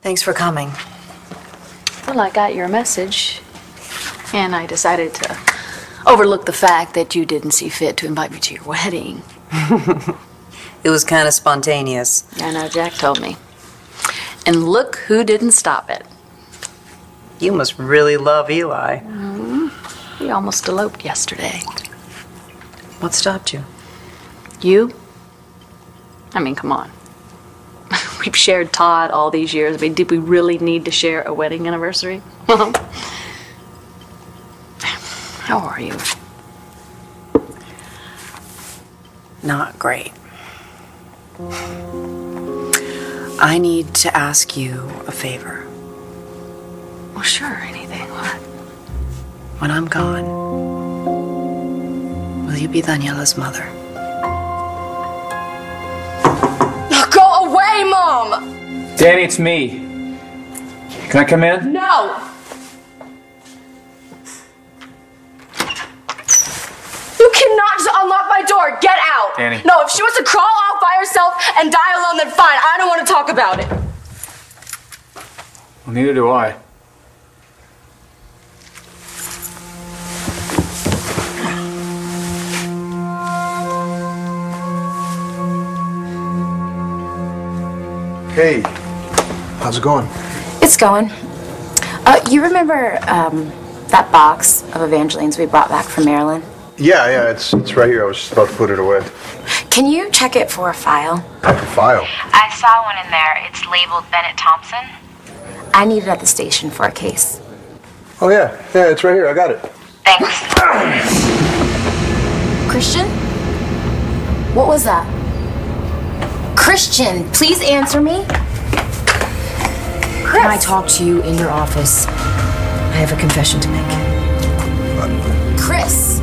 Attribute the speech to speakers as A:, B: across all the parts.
A: Thanks for coming.
B: Well, I got your message, and I decided to overlook the fact that you didn't see fit to invite me to your wedding.
A: It was kind of spontaneous.
B: I know, Jack told me. And look who didn't stop it.
A: You must really love Eli.
B: We almost eloped yesterday.
A: What stopped you?
B: You? I mean, come on. We've shared Todd all these years. I mean, did we really need to share a wedding anniversary? How are you?
A: Not great. I need to ask you a favor.
B: Well, sure, anything. What?
A: When I'm gone, will you be Daniela's mother?
C: Go away, Mom!
D: Danny, it's me. Can I come in?
C: No! You cannot just unlock my door. Get out!
D: Danny.
C: No, if she wants to crawl off by herself and die alone, then fine. I don't want to talk about it.
D: Well, neither do I.
E: Hey, how's it going?
F: It's going. You remember that box of Evangeline's we brought back from Maryland?
E: Yeah, it's right here. I was just about to put it away.
F: Can you check it for a file?
E: A file?
G: I saw one in there. It's labeled Bennett Thompson.
F: I need it at the station for a case.
E: Oh yeah, it's right here. I got it.
G: Thanks.
F: Christian? What was that? Christian, please answer me. Chris.
H: Can I talk to you in your office? I have a confession to make.
F: Chris.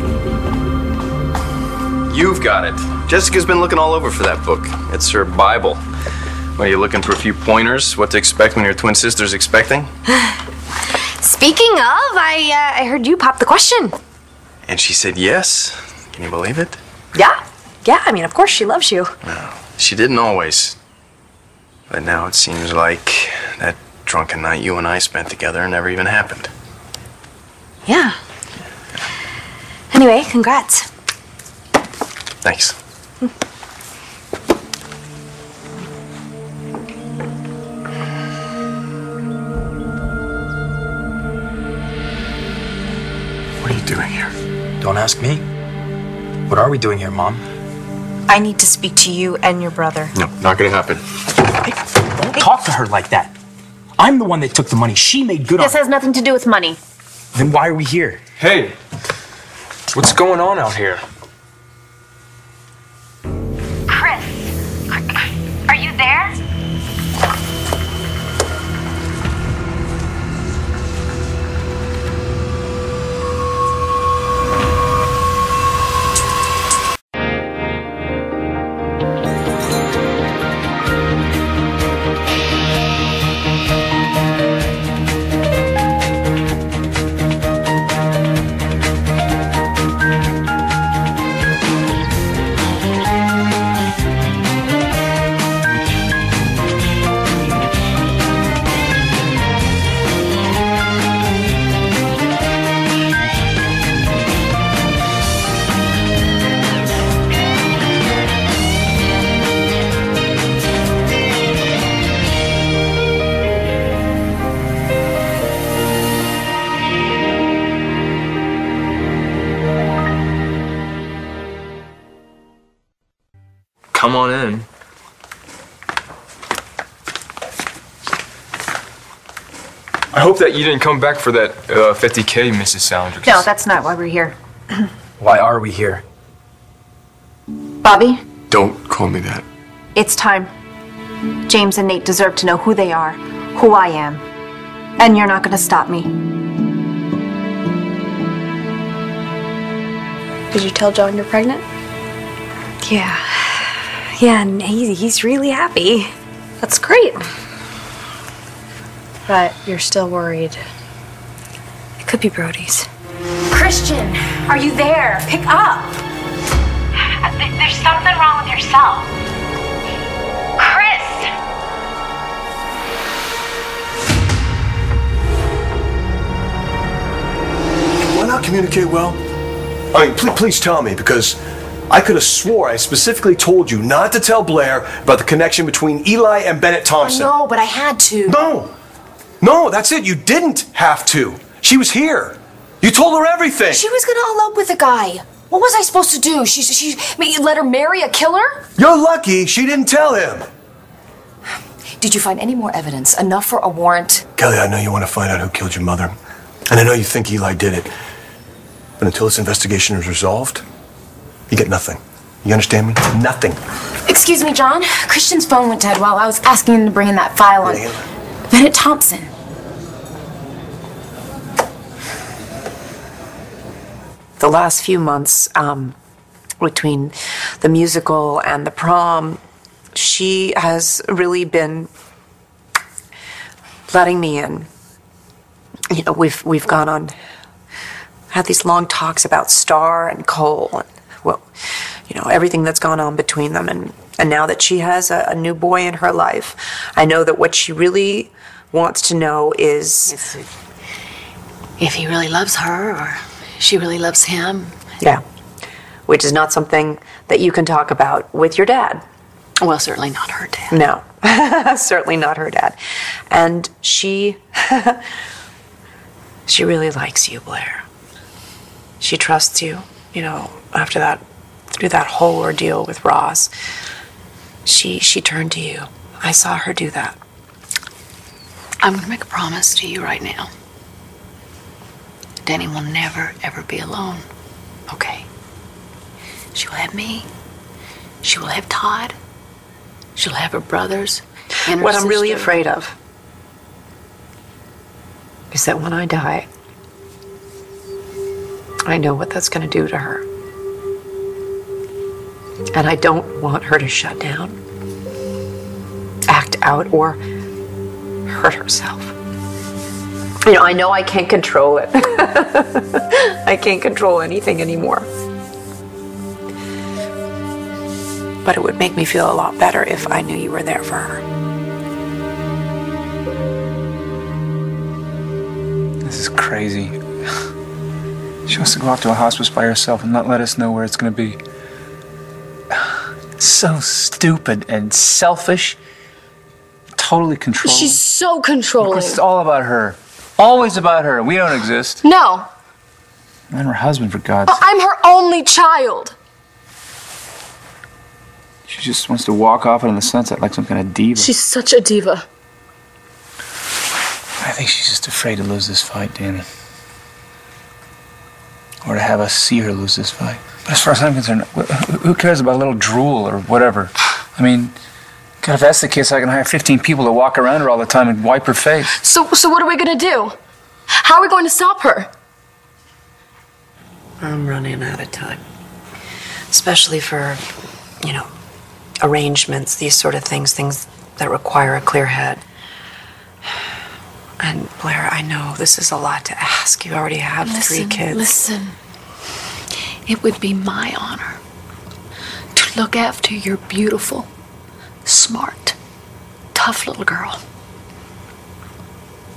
I: You've got it. Jessica's been looking all over for that book. It's her Bible. What, are you looking for a few pointers? What to expect when your twin sister's expecting?
H: Speaking of, I heard you pop the question.
I: And she said yes. Can you believe it?
H: Yeah, I mean, of course she loves you.
I: No, she didn't always. But now it seems like that drunken night you and I spent together never even happened.
H: Yeah. Anyway, congrats.
I: Thanks.
J: What are you doing here? Don't ask me. What are we doing here, Mom?
H: I need to speak to you and your brother.
I: No, not gonna happen.
J: Hey, don't talk to her like that. I'm the one that took the money. She made good on it.
H: This has nothing to do with money.
J: Then why are we here?
D: Hey, what's going on out here?
G: Chris, are you there?
D: Come on in. I hope that you didn't come back for that $50K, Mrs. Salinger.
H: No, that's not why we're here.
J: Why are we here?
H: Bobby,
D: Don't call me that.
H: it's time. James and Nate deserve to know who they are, who I am. And you're not going to stop me.
C: Did you tell John you're pregnant?
H: Yeah, and he's really happy.
C: That's great. But you're still worried.
H: It could be Brody's.
F: Christian, are you there? Pick up.
G: There's something wrong with yourself. Chris!
K: communicate well? I mean, please tell me, because I could have swore I specifically told you not to tell Blair about the connection between Eli and Bennett Thompson.
A: No, but I had to.
K: No, that's it. You didn't have to. She was here. You told her everything.
C: She was gonna elope with a guy. What was I supposed to do? You let her marry a killer?
K: You're lucky she didn't tell him.
C: Did you find any more evidence? Enough for a warrant?
K: Kelly, I know you want to find out who killed your mother. And I know you think Eli did it. But until this investigation is resolved, you get nothing. You understand me? Nothing.
F: Excuse me, John. Christian's phone went dead while I was asking him to bring in that file on Bennett Thompson.
A: The last few months, between the musical and the prom, she has really been letting me in. You know, we've gone on, had these long talks about Star and Cole, and, well, you know, everything that's gone on between them. And now that she has a new boy in her life, I know that what she really wants to know is
B: If he really loves her, or she really loves him.
A: Yeah, which is not something that you can talk about with your dad.
B: Well, certainly not her dad.
A: No, certainly not her dad. And she really likes you, Blair. She trusts you, you know, after that, through that whole ordeal with Ross. She turned to you. I saw her do that.
B: I'm going to make a promise to you right now. Danny will never, ever be alone. Okay? She will have me. She will have Todd. She'll have her brothers and her
A: What I'm really
B: sister.
A: afraid of is that when I die, I know what that's going to do to her. And I don't want her to shut down, act out, or hurt herself. You know I can't control it. I can't control anything anymore. But it would make me feel a lot better if I knew you were there for her.
L: This is crazy. She wants to go off to a hospice by herself and not let us know where it's going to be. So stupid and selfish. Totally controlling.
C: She's so controlling.
L: Of course, it's all about her. Always about her. We don't exist.
C: No.
L: And her husband, for God's sake.
C: I'm her only child.
L: She just wants to walk off into the sunset like some kind of diva.
C: She's such a diva.
L: I think she's just afraid to lose this fight, Danny. Or to have us see her lose this fight. But as far as I'm concerned, who cares about a little drool or whatever? I mean, God, if that's the case, I can hire 15 people to walk around her all the time and wipe her face.
C: So what are we gonna do? How are we going to stop her?
A: I'm running out of time. Especially for, you know, arrangements, these sort of things that require a clear head. And Blair, I know this is a lot to ask. You already have 3 kids.
B: Listen, it would be my honor to look after your beautiful, smart, tough little girl.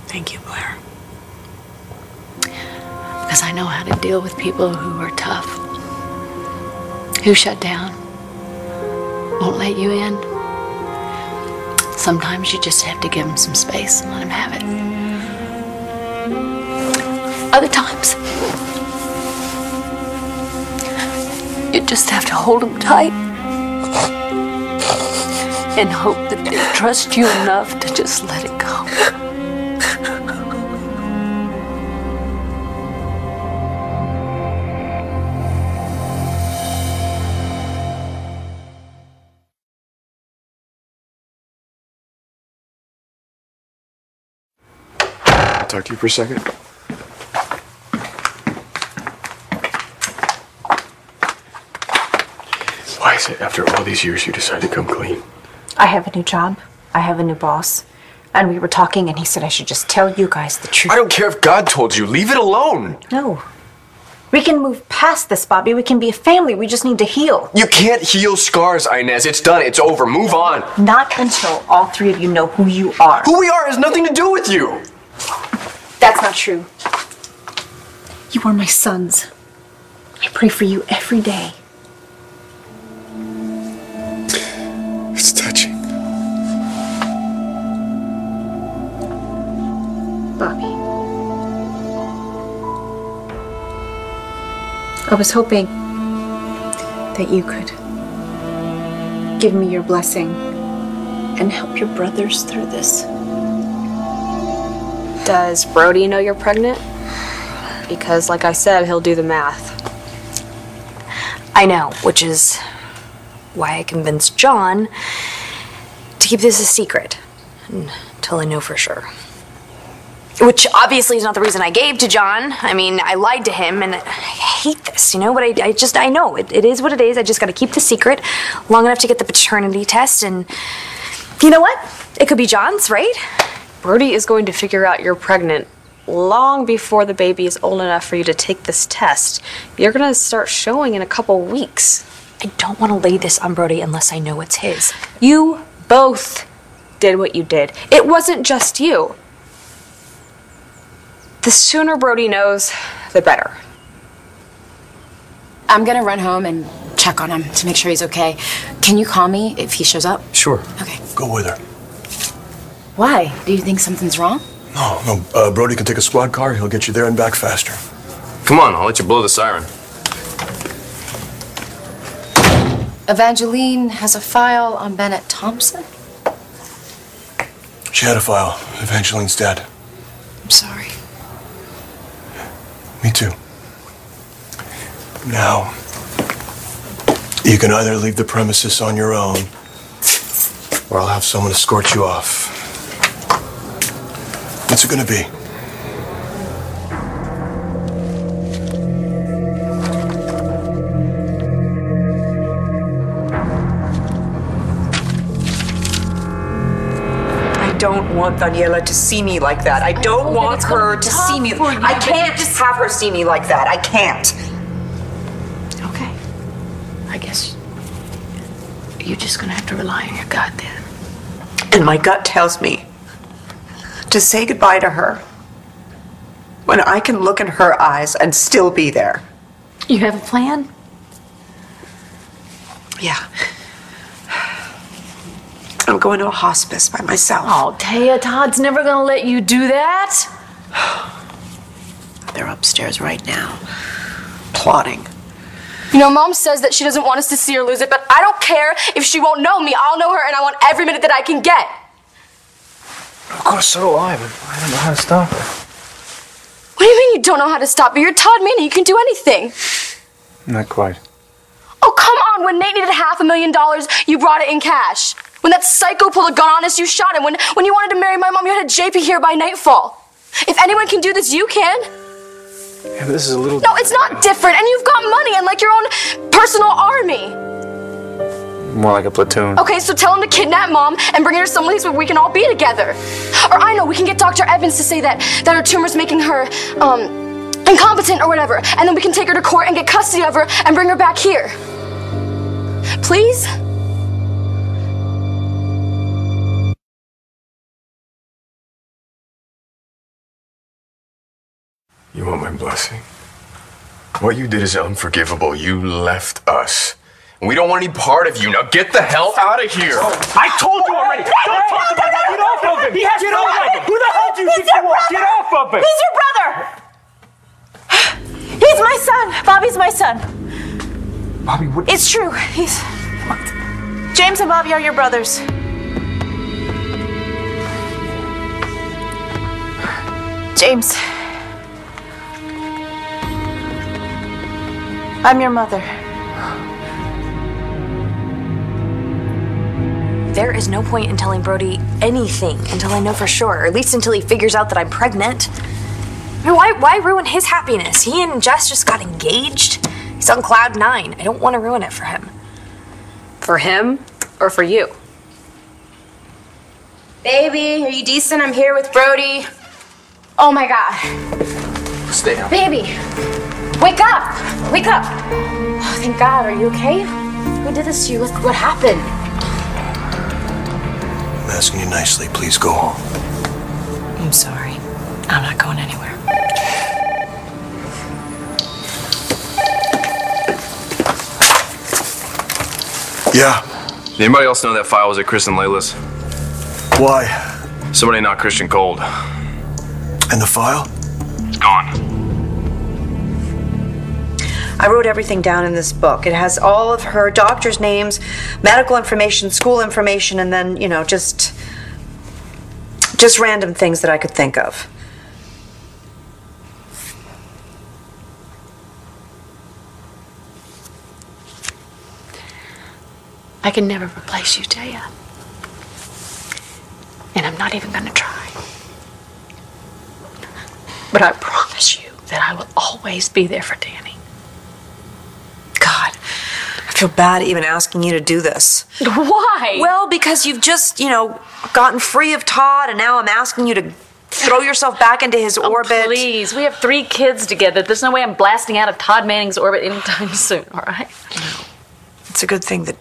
A: Thank you, Blair.
B: Because I know how to deal with people who are tough, who shut down, won't let you in. Sometimes you just have to give them some space and let them have it. Other times, you just have to hold them tight and hope that they trust you enough to just let it go.
D: Talk to you for a second. Why is it after all these years you decide to come clean?
H: I have a new job. I have a new boss. And we were talking and he said I should just tell you guys the truth.
D: I don't care if God told you. Leave it alone.
H: No. We can move past this, Bobby. We can be a family. We just need to heal.
D: You can't heal scars, Inez. It's done. It's over. Move on.
H: Not until all 3 of you know who you are.
D: Who we are has nothing to do with you.
H: That's not true. You are my sons. I pray for you every day.
K: It's touching.
H: Bobby. I was hoping that you could give me your blessing and help your brothers through this.
C: Does Brody know you're pregnant? Because, like I said, he'll do the math.
B: I know, which is why I convinced John to keep this a secret until I know for sure. Which obviously is not the reason I gave to John. I mean, I lied to him, and I hate this, you know? But I know. It is what it is. I just gotta keep the secret long enough to get the paternity test, and you know what? It could be John's, right?
C: Brody is going to figure out you're pregnant long before the baby is old enough for you to take this test. You're gonna start showing in a couple weeks.
B: I don't want to lay this on Brody unless I know it's his.
C: You both did what you did. It wasn't just you. The sooner Brody knows, the better.
F: I'm gonna run home and check on him to make sure he's okay. Can you call me if he shows up?
K: Sure.
F: Okay.
K: Go with her.
F: Why? Do you think something's wrong?
K: No. Brody can take a squad car. He'll get you there and back faster.
I: Come on, I'll let you blow the siren.
F: Evangeline has a file on Bennett Thompson?
K: She had a file. Evangeline's dead.
F: I'm sorry.
K: Me too. Now, you can either leave the premises on your own, or I'll have someone escort you off. What's it gonna be?
A: I don't want Daniela to see me like that. I don't want her to see me. I can't just have her see me like that. I can't.
B: Okay. I guess you're just gonna have to rely on your gut then.
A: And my gut tells me to say goodbye to her when I can look in her eyes and still be there.
B: You have a plan?
A: Yeah. I'm going to a hospice by myself.
B: Oh, Taya, Todd's never gonna let you do that.
A: They're upstairs right now, plotting.
C: You know, Mom says that she doesn't want us to see her lose it, but I don't care if she won't know me. I'll know her, and I want every minute that I can get.
L: Of course, so do I, but I don't know how to stop her.
C: What do you mean you don't know how to stop her? You're Todd Manning. You can do anything.
L: Not quite.
C: Oh, come on. When Nate needed $500,000, you brought it in cash. When that psycho pulled a gun on us, you shot him. When you wanted to marry my mom, you had a JP here by nightfall. If anyone can do this, you can.
L: Yeah, but this is a little...
C: No, it's not different. And you've got money and like your own personal army.
L: More like a platoon.
C: Okay, so tell him to kidnap Mom and bring her someplace where we can all be together. Or I know, we can get Dr. Evans to say that her tumor's making her, incompetent or whatever. And then we can take her to court and get custody of her and bring her back here. Please?
K: You want my blessing? What you did is unforgivable. You left us. We don't want any part of you. Now get the hell out of here.
M: I told you already. Don't talk about that. Get off of him. He has to know him. Who the hell do you think you are? Get off of him.
H: He's your brother. He's my son. Bobby's my son.
L: Bobby, what?
H: It's true. He's... James and Bobby are your brothers. James. I'm your mother.
B: There is no point in telling Brody anything until I know for sure, or at least until he figures out that I'm pregnant. I mean, why ruin his happiness? He and Jess just got engaged. He's on cloud 9. I don't want to ruin it for him.
C: For him or for you?
F: Baby, are you decent? I'm here with Brody. Oh my God.
L: Stay down.
F: Baby, wake up. Wake up. Oh, thank God. Are you okay? Who did this to you? What happened?
K: I'm asking you nicely. Please go home.
A: I'm sorry. I'm not going anywhere.
K: Yeah.
I: Anybody else know that file was at Chris and Layla's?
K: Why?
I: Somebody not Christian Cold.
K: And the file?
I: It's gone.
A: I wrote everything down in this book. It has all of her doctor's names, medical information, school information, and then, you know, just random things that I could think of.
H: I can never replace you, Taya. And I'm not even gonna try. But I promise you that I will always be there for Danny.
A: God, I feel bad even asking you to do this.
H: Why?
A: Well, because you've just, you know, gotten free of Todd, and now I'm asking you to throw yourself back into his orbit.
H: Please, we have 3 kids together. There's no way I'm blasting out of Todd Manning's orbit anytime soon, all right?
A: It's a good thing that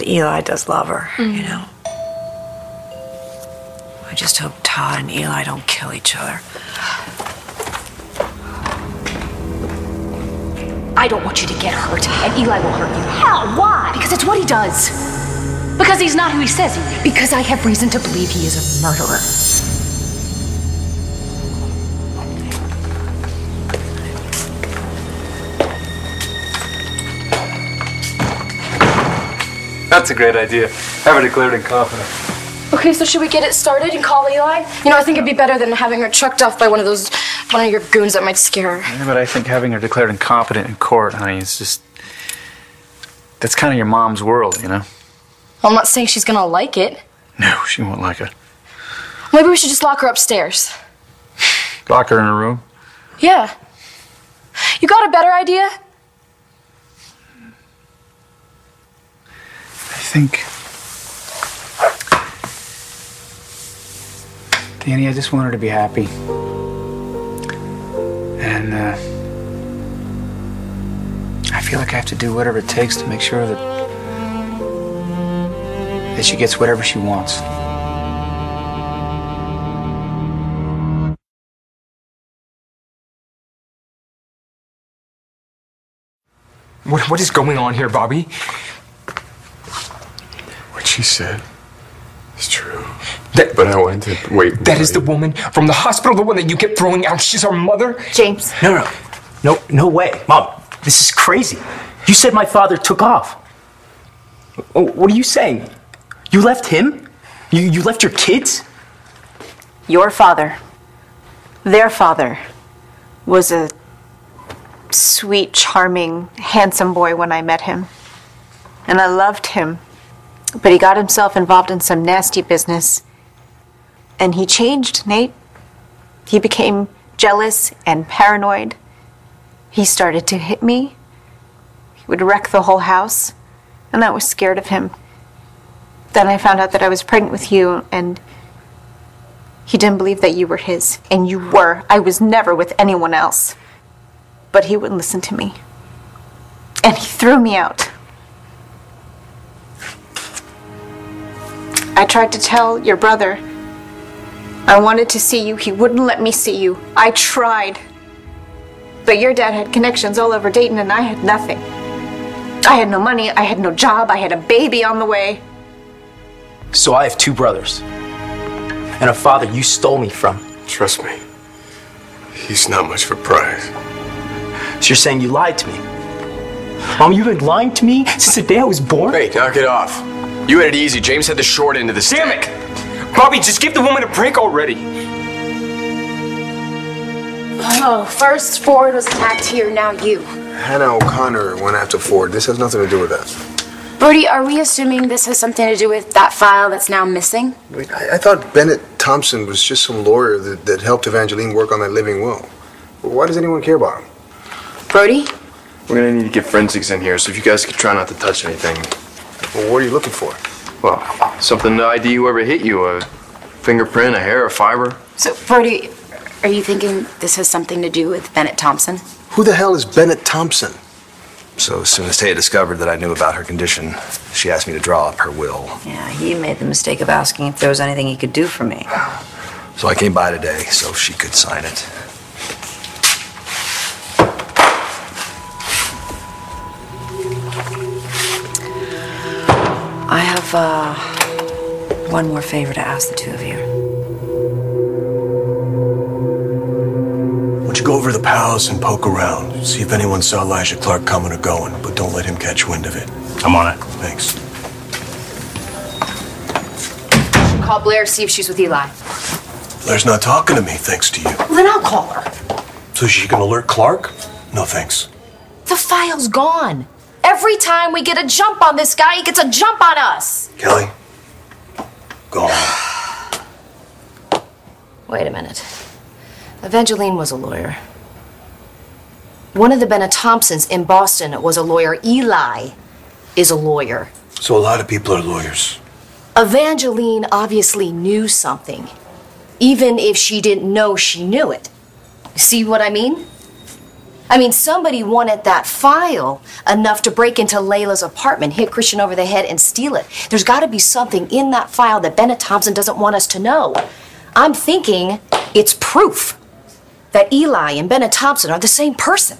A: Eli does love her, you know. I just hope Todd and Eli don't kill each other.
B: I don't want you to get hurt, and Eli will hurt you. Hell, why? Because it's what he does. Because he's not who he says he is. Because I have reason to believe he is a murderer.
L: That's a great idea. Have her declared incompetent.
C: Okay, so should we get it started and call Eli? You know, I think it'd be better than having her trucked off by one of your goons that might scare her.
L: Yeah, but I think having her declared incompetent in court, honey, it's just... That's kind of your mom's world, you know?
C: Well, I'm not saying she's gonna like it.
L: No, she won't like it.
C: Maybe we should just lock her upstairs.
L: Lock her in a room?
C: Yeah. You got a better idea?
L: I think... Danny, I just want her to be happy. And, I feel like I have to do whatever it takes to make sure that she gets whatever she wants.
D: What is going on here, Bobby?
K: What she said is true.
D: But I wanted to wait. That is the woman from the hospital, the one that you kept throwing out. She's our mother?
F: James.
M: No way. Mom, this is crazy. You said my father took off. Oh, what are you saying? You left him? You left your kids?
H: Your father, their father, was a sweet, charming, handsome boy when I met him. And I loved him. But he got himself involved in some nasty business. And he changed, Nate. He became jealous and paranoid. He started to hit me. He would wreck the whole house. And I was scared of him. Then I found out that I was pregnant with you, and he didn't believe that you were his. And you were. I was never with anyone else. But he wouldn't listen to me. And he threw me out. I tried to tell your brother. I wanted to see you. He wouldn't let me see you. I tried. But your dad had connections all over Dayton, and I had nothing. I had no money. I had no job. I had a baby on the way.
M: So I have 2 brothers. And a father you stole me from.
K: Trust me. He's not much for prize.
M: So you're saying you lied to me? Mom, you've been lying to me since the day I was born?
I: Hey, knock it off. You had it easy. James had the short end of the stick.
D: Damn it! Bobby, just give the woman a break already.
C: Oh, first Ford was attacked here, now you.
E: Hannah O'Connor went after Ford. This has nothing to do with that.
C: Brody, are we assuming this has something to do with that file that's now missing?
E: Wait, I thought Bennett Thompson was just some lawyer that helped Evangeline work on that living will. Why does anyone care about him?
C: Brody?
I: We're gonna need to get forensics in here, so if you guys could try not to touch anything.
E: Well, what are you looking for?
I: Well, something to ID whoever hit you. A fingerprint, a hair, a fiber.
C: So, Brody, are you thinking this has something to do with Bennett Thompson?
E: Who the hell is Bennett Thompson?
N: So as soon as Taya discovered that I knew about her condition, she asked me to draw up her will.
A: Yeah, he made the mistake of asking if there was anything he could do for me.
N: So I came by today so she could sign it.
A: have one more favor to ask the two of you.
K: Why don't you go over to the palace and poke around, see if anyone saw Elijah Clark coming or going, but don't let him catch wind of it.
J: I'm on it.
K: Thanks.
O: Call Blair, see if she's with Eli.
K: Blair's not talking to me, thanks to you.
O: Well, then I'll call her.
K: So she can alert Clark? No thanks.
O: The file's gone. Every time we get a jump on this guy, he gets a jump on us.
K: Kelly? Gone.
O: Wait a minute. Evangeline was a lawyer. One of the Bennett Thompsons in Boston was a lawyer. Eli is a lawyer.
K: So a lot of people are lawyers.
O: Evangeline obviously knew something, even if she didn't know she knew it. See what I mean? I mean, somebody wanted that file enough to break into Layla's apartment, hit Christian over the head, and steal it. There's got to be something in that file that Bennett Thompson doesn't want us to know. I'm thinking it's proof that Eli and Bennett Thompson are the same person.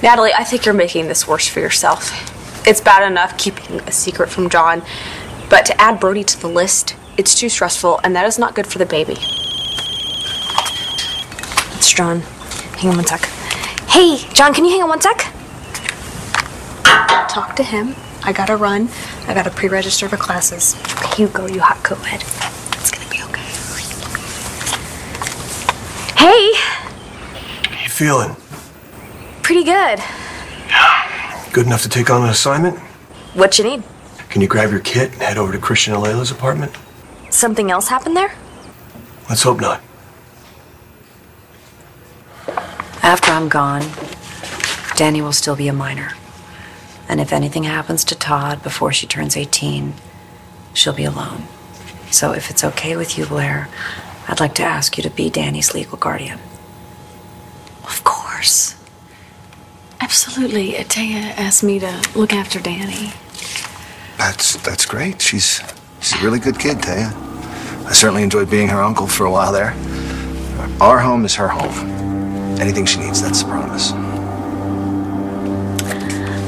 B: Natalie, I think you're making this worse for yourself. It's bad enough keeping a secret from John, but to add Brody to the list, it's too stressful, and that is not good for the baby. It's John. Hang on one sec. Hey, John, can you hang on one sec? Talk to him. I gotta run. I gotta pre-register for classes. Okay, you go, you hot co-ed. It's gonna be okay. Hey!
K: How you feeling?
B: Pretty good.
K: Good enough to take on an assignment?
B: What you need?
K: Can you grab your kit and head over to Christian and Layla's apartment?
B: Something else happened there?
K: Let's hope not.
A: After I'm gone, Danny will still be a minor. And if anything happens to Todd before she turns 18, she'll be alone. So if it's okay with you, Blair, I'd like to ask you to be Danny's legal guardian.
P: Of course. Absolutely. Taya asked me to look after Danny.
N: That's great. She's a really good kid, Taya. I certainly enjoyed being her uncle for a while there. Our home is her home. Anything she needs, that's a promise.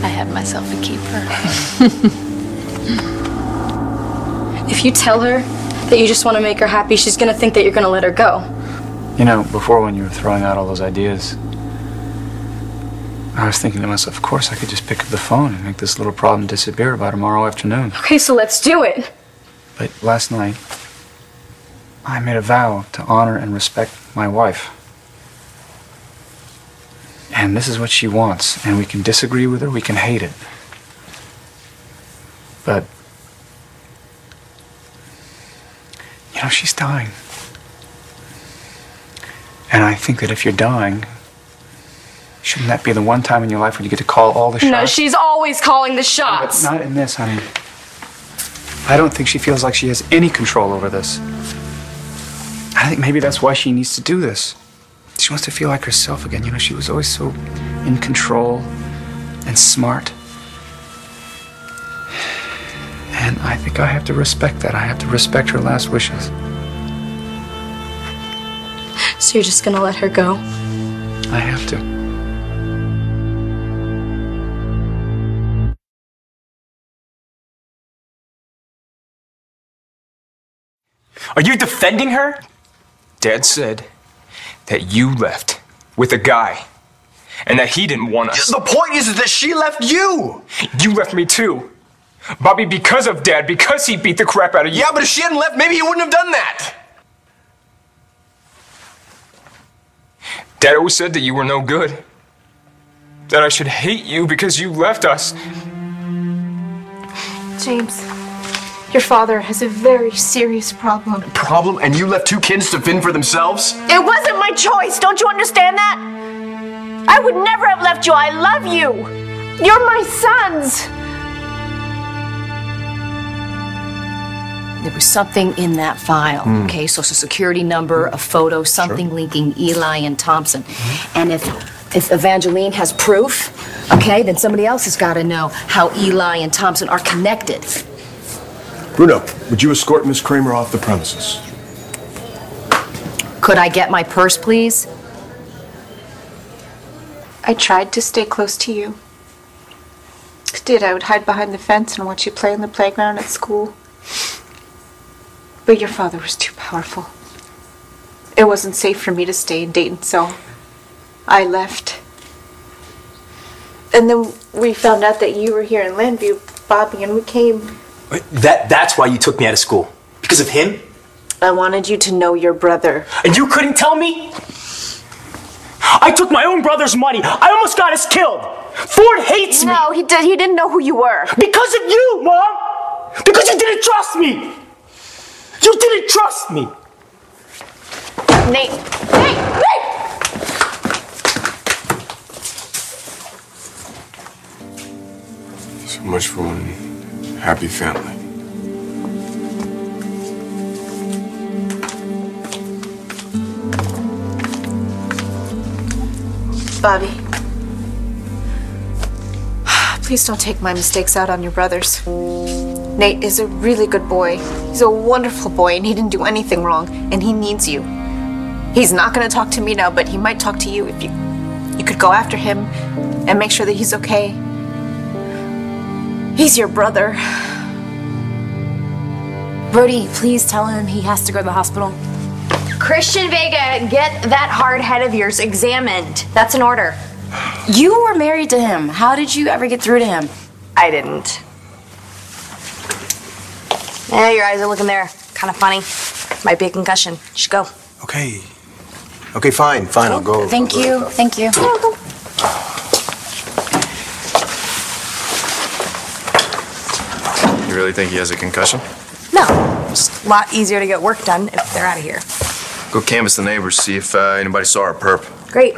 P: I had myself a keeper.
C: If you tell her that you just want to make her happy, she's going to think that you're going to let her go.
L: You know, before when you were throwing out all those ideas, I was thinking to myself, of course I could just pick up the phone and make this little problem disappear by tomorrow afternoon.
C: Okay, so let's do it.
L: But last night, I made a vow to honor and respect my wife. And this is what she wants, and we can disagree with her, we can hate it. But, you know, she's dying. And I think that if you're dying, shouldn't that be the one time in your life when you get to call all the shots?
C: No, she's always calling the shots.
L: But not in this, honey. I don't think she feels like she has any control over this. I think maybe that's why she needs to do this. She wants to feel like herself again. You know, she was always so in control and smart. And I think I have to respect that. I have to respect her last wishes.
C: So you're just gonna let her go?
L: I have to.
D: Are you defending her? Dad said that you left with a guy and that he didn't want us.
N: The point is that she left you!
D: You left me too. Bobby, because of Dad, because he beat the crap out of you.
N: Yeah, but if she hadn't left, maybe he wouldn't have done that.
D: Dad always said that you were no good. That I should hate you because you left us.
Q: James, your father has a very serious problem.
N: Problem? And you left two kids to fend for themselves?
Q: It wasn't my choice. Don't you understand that? I would never have left you. I love you. You're my sons.
O: There was something in that file, okay? Social security number, a photo, something linking Eli and Thompson. And if Evangeline has proof, okay, then somebody else has got to know how Eli and Thompson are connected.
K: Bruno, would you escort Miss Kramer off the premises?
O: Could I get my purse, please?
H: I tried to stay close to you. did. I would hide behind the fence and watch you play in the playground at school. But your father was too powerful. It wasn't safe for me to stay in Dayton, so I left. And then we found out that you were here in Landview, Bobby, and we came.
M: That's why you took me out of school? Because of him?
H: I wanted you to know your brother.
M: And you couldn't tell me? I took my own brother's money. I almost got us killed. Ford hates me.
H: No, he didn't know who you were.
M: Because of you, Mom. Because you didn't trust me. You didn't trust me.
H: Nate.
K: So much for one happy family.
H: Bobby. Please don't take my mistakes out on your brothers. Nate is a really good boy. He's a wonderful boy, and he didn't do anything wrong, and he needs you. He's not going to talk to me now, but he might talk to you if you could go after him and make sure that he's okay. He's your brother.
O: Brody, please tell him he has to go to the hospital.
B: Christian Vega, get that hard head of yours examined. That's an order.
O: You were married to him. How did you ever get through to him?
B: I didn't. Yeah, your eyes are looking there. Kind of funny. Might be a concussion. You should go.
E: Okay. Okay, fine, I'll go.
O: Thank you.
I: You really think he has a concussion?
B: No, just a lot easier to get work done if they're out of here.
I: Go canvass the neighbors, see if anybody saw our perp.
B: Great.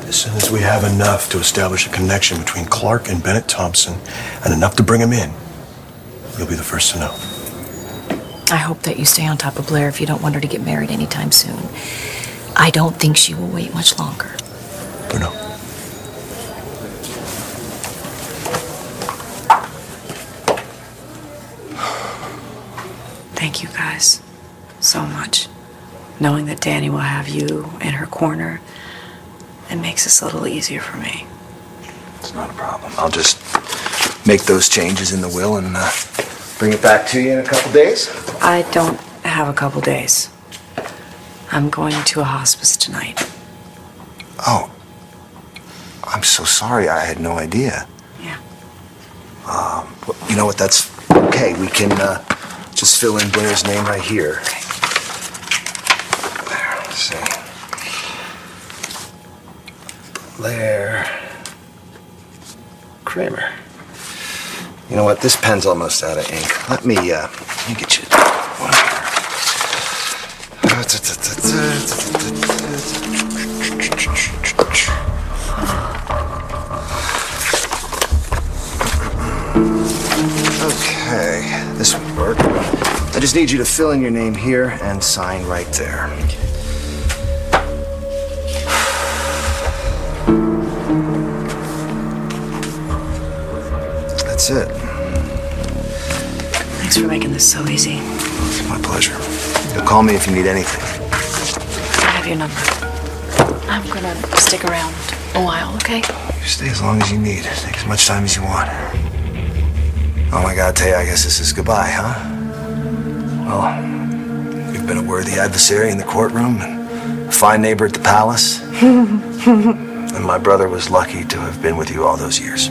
K: As soon as we have enough to establish a connection between Clark and Bennett Thompson, and enough to bring him in, you'll be the first to know.
A: I hope that you stay on top of Blair if you don't want her to get married anytime soon. I don't think she will wait much longer.
K: Bruno.
A: Thank you guys so much. Knowing that Danny will have you in her corner, it makes this a little easier for me.
N: It's not a problem. I'll just make those changes in the will and bring it back to you in a couple days.
A: I don't have a couple days. I'm going to a hospice tonight.
N: Oh. I'm so sorry. I had no idea.
A: Yeah.
N: You know what? That's okay. We can just fill in Blair's name right here.
A: Okay.
N: There, let's see. Blair Kramer. You know what? This pen's almost out of ink. Let me get you one here. Okay, this would work. I just need you to fill in your name here and sign right there. That's it.
A: Thanks for making this so easy.
N: It's my pleasure. You'll call me if you need anything.
A: I have your number. I'm gonna stick around a while, okay?
N: You stay as long as you need. Take as much time as you want. Oh my God, Tay, I guess this is goodbye, huh? Well, you've been a worthy adversary in the courtroom and a fine neighbor at the palace. And my brother was lucky to have been with you all those years.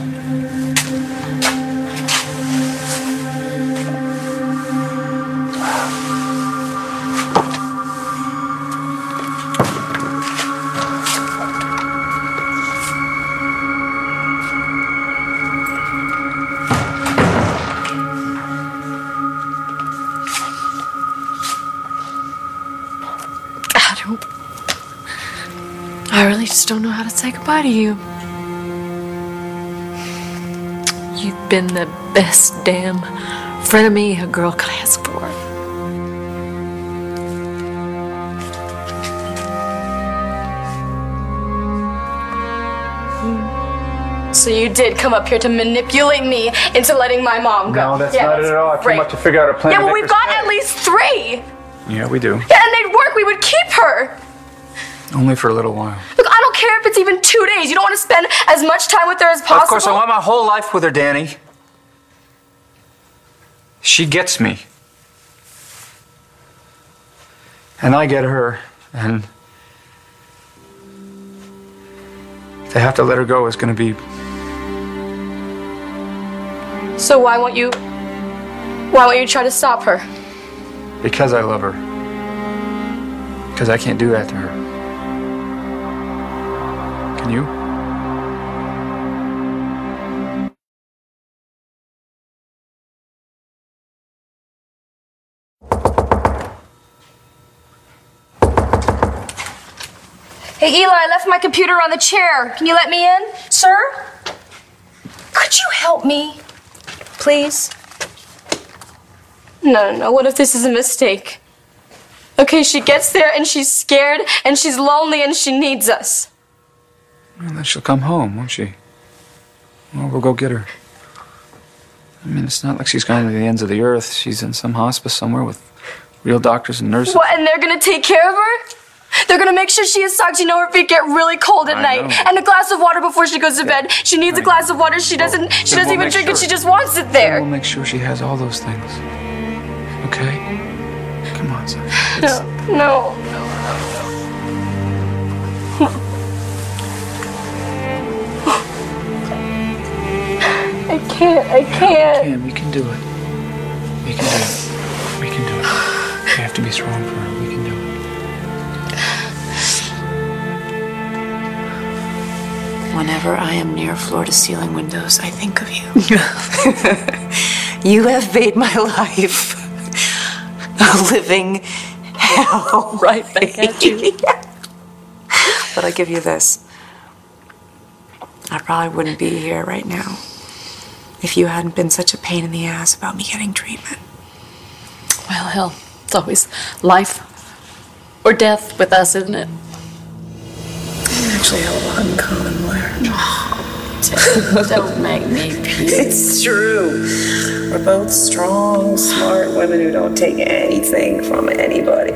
P: I really just don't know how to say goodbye to you. You've been the best damn friend of me a girl could ask for.
C: So you did come up here to manipulate me into letting my mom go.
L: No, that's not it at all. I came up to figure out a plan.
C: Yeah,
L: to
C: well,
L: make
C: we've
L: her
C: got
L: stay.
C: at least 3.
L: Yeah, we do.
C: Yeah, and they'd work. We would keep her.
L: Only for a little while.
C: Look, I don't care if it's even 2 days. You don't want to spend as much time with her as possible?
L: Of course, I want my whole life with her, Danny. She gets me. And I get her, and to have to let her go is going to be...
C: So why won't you try to stop her?
L: Because I love her. Because I can't do that to her. Can you?
C: Hey, Eli, I left my computer on the chair. Can you let me in, sir? Could you help me, please? No. What if this is a mistake? Okay, she gets there and she's scared and she's lonely and she needs us.
L: Well, then she'll come home, won't she? Well, we'll go get her. I mean, it's not like she's gone to the ends of the earth. She's in some hospice somewhere with real doctors and nurses.
C: What, and they're gonna take care of her? They're gonna make sure she has socks. You know her feet get really cold at night.
L: know.
C: And a glass of water before she goes to bed. She needs a glass of water. She doesn't even drink it. She just wants it there.
L: We'll make sure she has all those things. Okay? Come on, son.
C: No. I can't.
L: We can do it. We can do it. We can do it. We have to be strong for her. We can do it.
A: Whenever I am near floor-to-ceiling windows, I think of you. You have made my life a living hell.
P: Right back at you.
A: But I give you this. I probably wouldn't be here right now if you hadn't been such a pain in the ass about me getting treatment.
P: Well, hell, it's always life or death with us, isn't it?
A: Actually, a lot in common, Blair.
P: Don't make me puke.
A: It's true. We're both strong, smart women who don't take anything from anybody.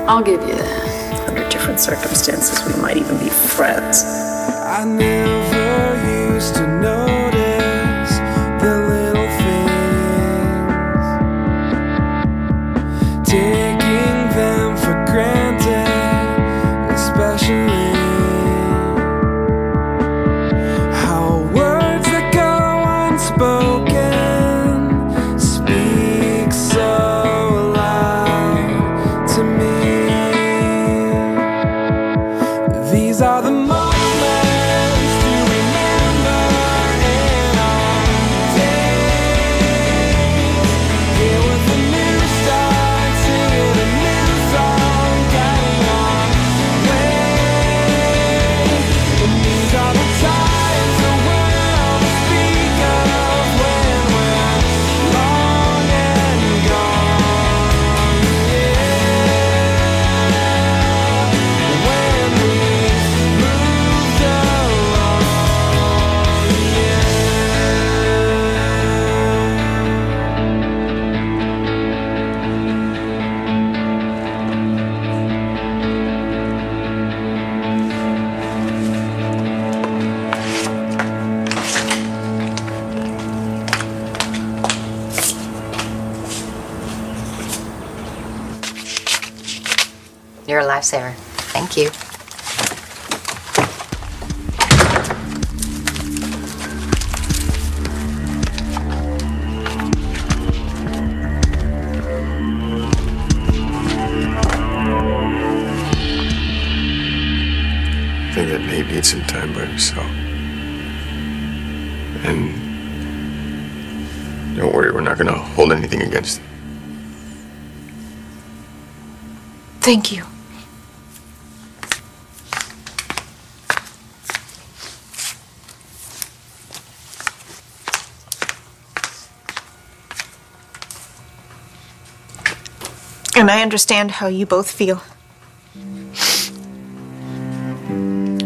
P: I'll give you that.
A: Under different circumstances, we might even be friends.
R: I never used to notice the little things, taking them for granted, especially how words that go unspoken speak so loud to me. These are the moments to remember in our days. Here with a new start, singing a new song, carrying our way. And these are the times the world will speak of when we're long and gone. When we moved along,
S: You're a lifesaver. Thank you.
K: I think that Nate needs some time by himself. And don't worry, we're not going to hold anything against him.
H: Thank you. And I understand how you both feel.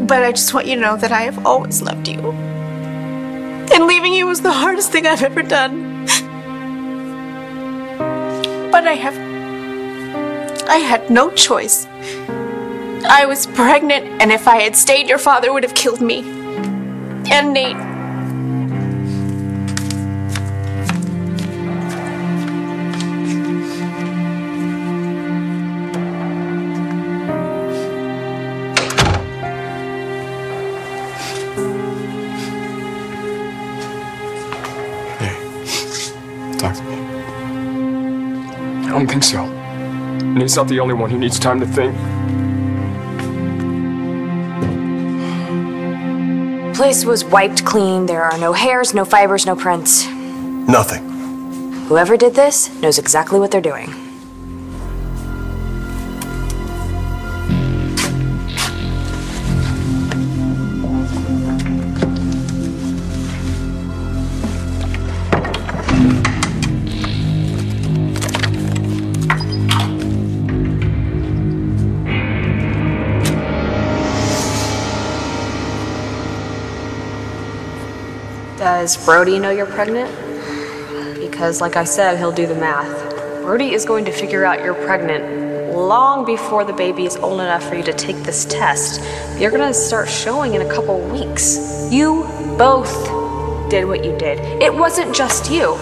H: But I just want you to know that I have always loved you. And leaving you was the hardest thing I've ever done. But I have
Q: I had no choice. I was pregnant, and if I had stayed, your father would have killed me. And Nate.
D: Talk to me. I don't think so. And he's not the only one who needs time to think.
B: Place was wiped clean. There are no hairs, no fibers, no prints.
K: Nothing.
B: Whoever did this knows exactly what they're doing.
T: Does Brody know you're pregnant? Because, like I said, he'll do the math. Brody is going to figure out you're pregnant long before the baby is old enough for you to take this test. You're gonna start showing in a couple weeks. You both did what you did. It wasn't just you.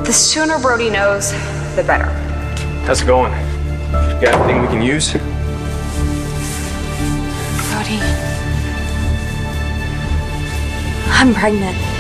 T: The sooner Brody knows, the better.
I: How's it going? You got anything we can use?
B: Brody. I'm pregnant.